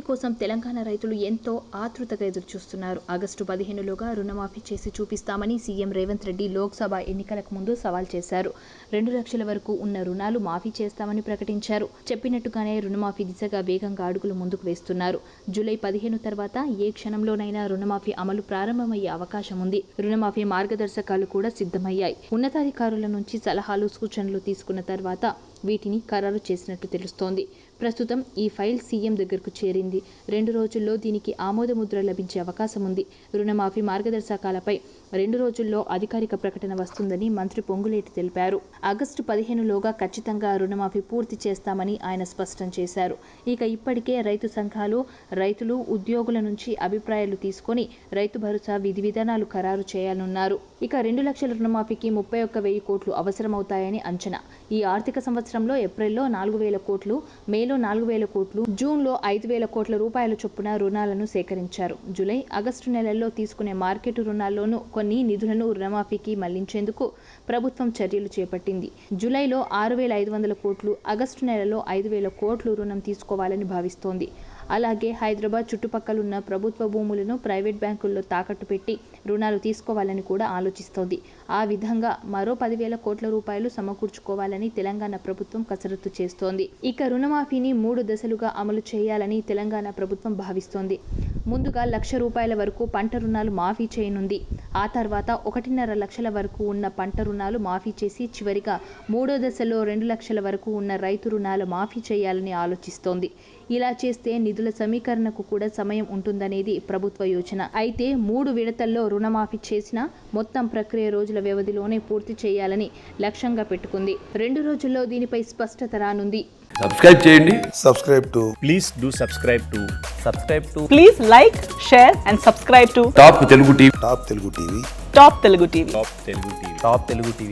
రుణమాఫీ కోసం తెలంగాణ రైతులు ఎంతో ఆతృతగా ఎదురుచూస్తున్నారు. ఆగస్టు 15లోగా రుణమాఫీ చేసి చూపిస్తామని సీఎం రేవంత్ రెడ్డి లోక్సభ ఎన్నికలకు ముందు సవాల్ చేశారు. 2 లక్షల వరకు ఉన్న రుణాలు మాఫీ చేస్తామని ప్రకటించారు. చెప్పినట్టుగానే రుణమాఫీ దిశగా వేగంగా అడుగులు ముందుకు వేస్తున్నారు. జూలై 15 తర్వాత ఏ క్షణంలోనైనా రుణమాఫీ అమలు ప్రారంభమయ్యే అవకాశం ఉంది. రుణమాఫీ మార్గదర్శకాలు కూడా సిద్ధమయ్యాయి. ఉన్నతాధికారుల నుంచి సలహాలు, సూచనలు తీసుకున్న తర్వాత వీటిని ఖరారు చేసినట్టు తెలుస్తోంది. ప్రస్తుతం ఈ ఫైల్ సీఎం దగ్గరకు చేరింది. 2 రోజుల్లో దీనికి ఆమోదముద్ర లభించే అవకాశం ఉంది. రుణమాఫీ మార్గదర్శకాలపై 2 రోజుల్లో అధికారిక ప్రకటన వస్తుందని మంత్రి పొంగులేటి తెలిపారు. ఆగస్టు 15లోగా ఖచ్చితంగా రుణమాఫీ పూర్తి చేస్తామని ఆయన స్పష్టం చేశారు. ఇక ఇప్పటికే రైతు సంఘాలు, రైతులు, ఉద్యోగుల నుంచి అభిప్రాయాలు తీసుకొని రైతు భరోసా విధి విధానాలు ఖరారు చేయాలన్నారు. ఇక 2 లక్షల రుణమాఫీకి 31,000 కోట్లు అవసరమవుతాయని అంచనా. ఈ ఆర్థిక సంవత్సరంలో ఏప్రిల్లో 4,000 కోట్లు, మేలో 4,000 కోట్లు, జూన్లో 5,000 కోట్ల రూపాయల చొప్పున రుణాలను సేకరించారు. జూలై, ఆగస్టు నెలల్లో తీసుకునే మార్కెట్ రుణాల్లోనూ కొన్ని నిధులను రుణమాఫీకి మళ్లించేందుకు ప్రభుత్వం చర్యలు చేపట్టింది. జూలైలో 6,500 కోట్లు, ఆగస్టు నెలలో 5,000 కోట్లు రుణం తీసుకోవాలని భావిస్తోంది. అలాగే హైదరాబాద్ చుట్టుపక్కలున్న ప్రభుత్వ భూములను ప్రైవేట్ బ్యాంకుల్లో తాకట్టు పెట్టి రుణాలు తీసుకోవాలని కూడా ఆలోచిస్తోంది. ఆ విధంగా మరో 10,000 కోట్ల రూపాయలు సమకూర్చుకోవాలని తెలంగాణ ప్రభుత్వం కసరత్తు చేస్తోంది. ఇక రుణమాఫీని 3 దశలుగా అమలు చేయాలని తెలంగాణ ప్రభుత్వం భావిస్తోంది. ముందుగా 1,00,000 రూపాయల వరకు పంట రుణాలు మాఫీ చేయనుంది. ఆ తర్వాత 1,50,000 లక్షల వరకు ఉన్న పంట రుణాలు మాఫీ చేసి చివరిగా 3వ దశలో 2 లక్షల వరకు ఉన్న రైతు రుణాలు మాఫీ చేయాలని ఆలోచిస్తోంది. ఇలా చేస్తే నిధుల సమీకరణకు కూడా సమయం ఉంటుందనేది ప్రభుత్వ యోచన. అయితే 3 విడతల్లో రుణమాఫీ చేసినా మొత్తం ప్రక్రియ రోజుల వ్యవధిలోనే పూర్తి చేయాలని లక్ష్యంగా పెట్టుకుంది. 2 రోజుల్లో దీనిపై స్పష్టత రానుంది. సబ్స్క్రైబ్ చేయండి. Please do subscribe to. Please like, share and subscribe to top Telugu TV. Top Telugu TV.